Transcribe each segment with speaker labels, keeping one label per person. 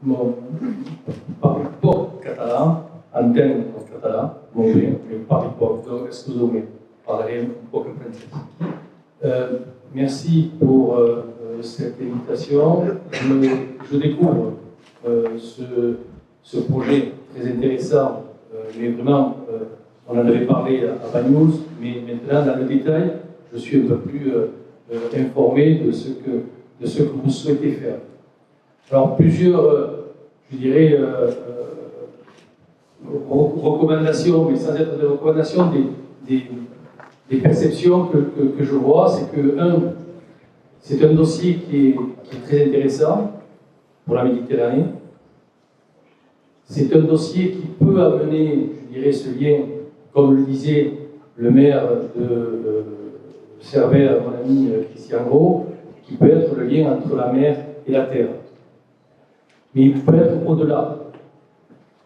Speaker 1: mon parle poc catalan, entenc el català, molt bé, mais parle poc, donc excusez-moi, parleré un peu français. Merci pour cette invitation. Je découvre ce projet très intéressant, mais vraiment, on en avait parlé à Banyuls, mais maintenant, dans le détail, je suis un peu plus informé de ce que vous souhaitez faire. Alors, plusieurs, je dirais, recommandations, mais sans être des recommandations, des perceptions que je vois, c'est que, c'est un dossier qui est très intéressant pour la Méditerranée. C'est un dossier qui peut amener, je dirais, ce lien, comme le disait le maire de Cerbère, mon ami Christian Gros, qui peut être le lien entre la mer et la terre. Mais il peut être au-delà.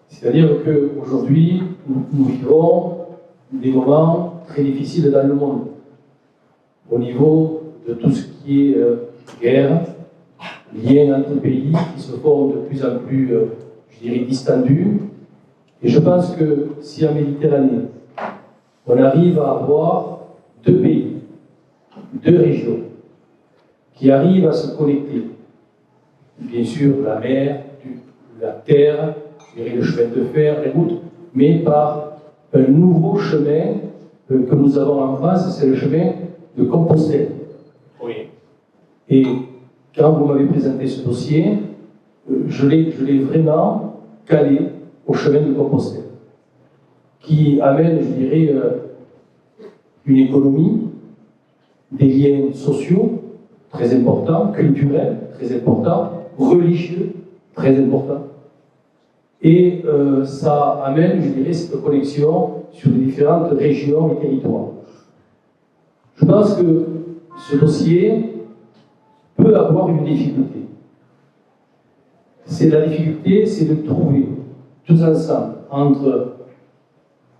Speaker 1: C'est-à-dire qu'aujourd'hui, nous vivons des moments très difficiles dans le monde, au niveau de tout ce qui est guerre, liens entre pays qui se font de plus en plus, je dirais, distendus. Et je pense que si en Méditerranée, on arrive à avoir deux pays, deux régions, qui arrivent à se connecter, bien sûr la mer, la terre, je dirais le chemin de fer, les routes, mais par un nouveau chemin que nous avons en France, c'est le chemin de Compostelle. Oui. Et quand vous m'avez présenté ce dossier, je l'ai vraiment calé au chemin de Compostelle, qui amène, je dirais, une économie, des liens sociaux très importants, culturels très importants, religieux très importants. Et ça amène, je dirais, cette connexion sur les différentes régions et territoires. Je pense que ce dossier peut avoir une difficulté. La difficulté, c'est de trouver tous ensemble, entre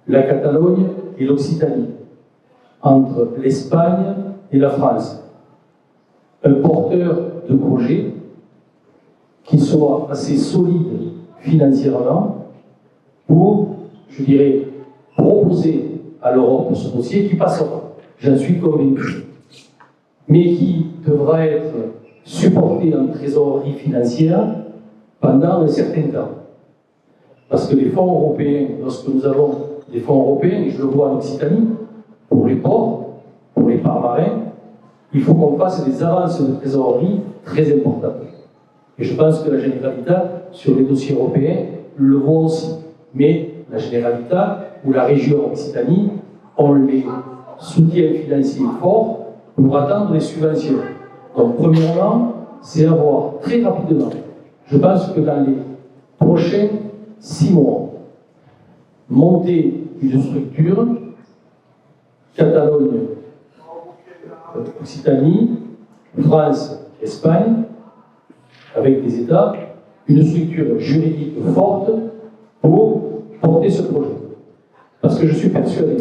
Speaker 1: la Catalogne et l'Occitanie, entre l'Espagne et la France, un porteur de projet qui soit assez solide financièrement pour, je dirais, proposer à l'Europe ce dossier qui passera, j'en suis convaincu, mais qui devra être supporté en trésorerie financière pendant un certain temps. Parce que les fonds européens, lorsque nous avons des fonds européens, et je le vois en Occitanie, pour les ports, pour les parts marins, il faut qu'on fasse des avances de trésorerie très importantes. Et je pense que la Généralitat, sur les dossiers européens, le voit aussi. Mais la Généralitat ou la région Occitanie ont les soutiens financiers forts pour attendre les subventions. Donc, premièrement, c'est avoir très rapidement, je pense que dans les prochains 6 mois, monter une structure, Catalogne, Occitanie, France, Espagne, avec des États, une structure juridique forte pour porter ce projet. Parce que je suis persuadé,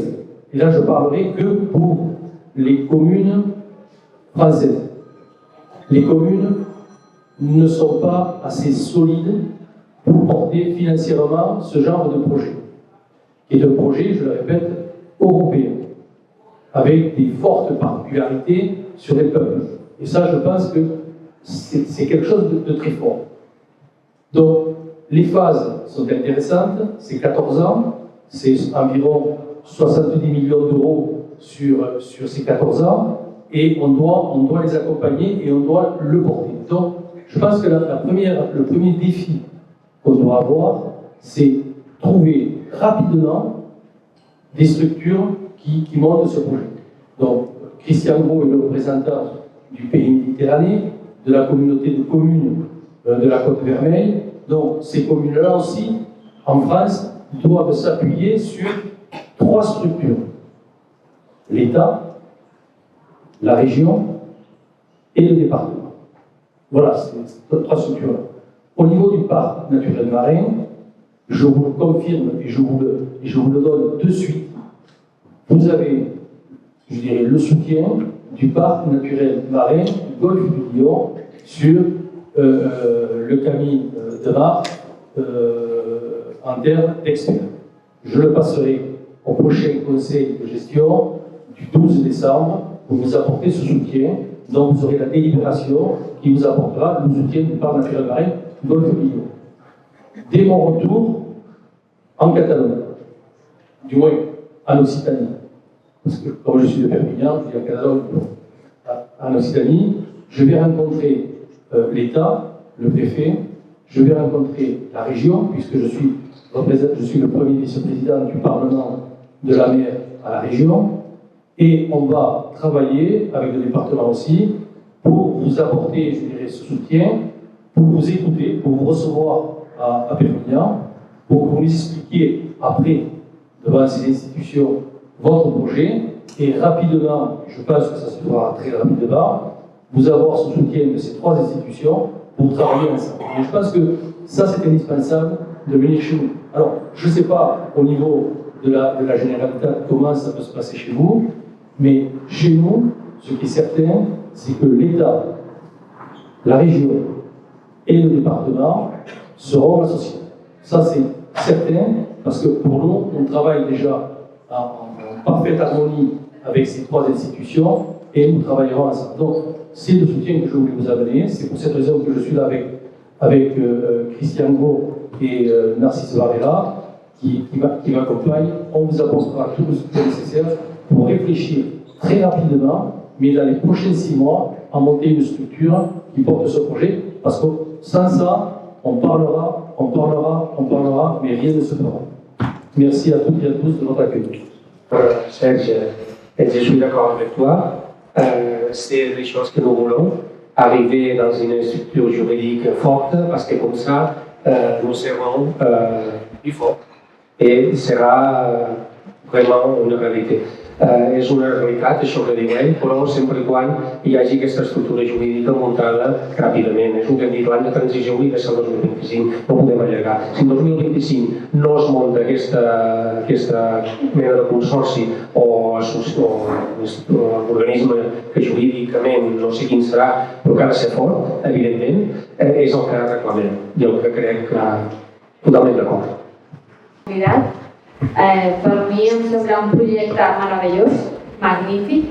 Speaker 1: et là je parlerai que pour les communes françaises. Les communes ne sont pas assez solides pour porter financièrement ce genre de projet. Et de projet, je le répète, européen, avec des fortes particularités sur les peuples. Et ça, je pense que c'est quelque chose de très fort. Donc, les phases sont intéressantes, c'est 14 ans, c'est environ 70 millions d'euros sur ces 14 ans, et on doit les accompagner et on doit le porter. Donc, je pense que le premier défi qu'on doit avoir, c'est trouver rapidement des structures qui montent ce projet. Donc, Christian Gros est le représentant du pays méditerranéen, de la communauté de communes de la Côte Vermeille. Donc, ces communes-là aussi, en France, doivent s'appuyer sur 3 structures. L'État, la région et le département. Voilà, c'est 3 structures-là. Au niveau du parc naturel marin, je vous le confirme et je vous le donne de suite. Vous avez, je dirais, le soutien du parc naturel marin du golfe du Lion sur le Camille de mars en termes d'experts. Je le passerai au prochain conseil de gestion du 12 décembre pour vous apporter ce soutien. Donc vous aurez la délibération qui vous apportera le soutien du parc naturel marin Golfe-Guillaume. Dès mon retour en Catalogne, du moins en Occitanie, parce que comme je suis de Perpignan, je suis en Catalogne, en Occitanie, je vais rencontrer l'État, le préfet, je vais rencontrer la région, puisque je suis le premier vice-président du Parlement de la mer à la région, et on va travailler avec le département aussi pour vous apporter, je dirais, ce soutien, pour vous écouter, pour vous recevoir à Perpignan, pour que vous nous expliquiez après, devant ces institutions, votre projet, et rapidement, je pense que ça se fera très rapidement, vous avoir ce soutien de ces trois institutions pour travailler ensemble. Et je pense que ça, c'est indispensable de venir chez nous. Alors, je ne sais pas au niveau de la généralité comment ça peut se passer chez vous, mais chez nous, ce qui est certain, c'est que l'État, la région et le département seront associés. Ça, c'est certain, parce que pour nous, on travaille déjà en parfaite harmonie avec ces trois institutions et nous travaillerons ensemble. Donc, c'est le soutien que je voulais vous amener. C'est pour cette raison que je suis là avec Christian Gros et Narcisse Varela qui m'accompagnent. On vous apportera tout le soutien nécessaire pour réfléchir très rapidement, mais dans les prochains 6 mois, à monter une structure qui porte ce projet, parce que sans ça, on parlera, mais rien ne se fera. Merci à toutes et à tous de votre accueil.
Speaker 2: Serge, je suis d'accord avec toi. C'est les choses que nous voulons, arriver dans une structure juridique forte, parce que comme ça, nous serons plus forts. Et il sera vraiment una realitat. És una realitat, això que diguem, però sempre quan hi hagi aquesta estructura jurídica muntada ràpidament. És el que hem dit, l'any de transició hauria de ser el 2025, no podem allargar. Si el 2025 no es munta aquesta mena de consorci o organisme que jurídicament no sé quin serà, però que ha de ser fort, evidentment, és el que reclamem i el que crec que totalment d'acord.
Speaker 3: Per mi em sembla un projecte meravellós, magnífic,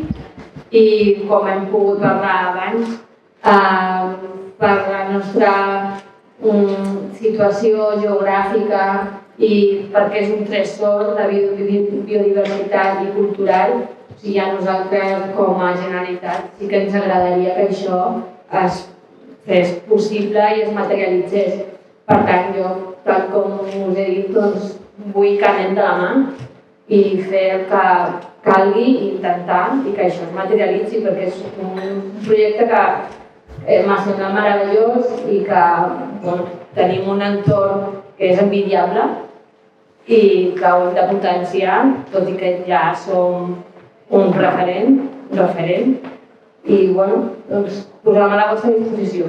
Speaker 3: i com hem pogut parlar abans, per la nostra situació geogràfica i perquè és un tresor de biodiversitat i cultural, o sigui, a nosaltres com a Generalitat sí que ens agradaria que això es fes possible i es materialitzés. Per tant, jo, tal com us he dit, doncs, vull que anem de la mà i fer el que calgui i intentar i que això es materialitzi, perquè és un projecte que m'ha semblat meravellós i que tenim un entorn que és envidiable i que ho hem de potenciar, tot i que ja som un referent i doncs posem a la vostra disposició.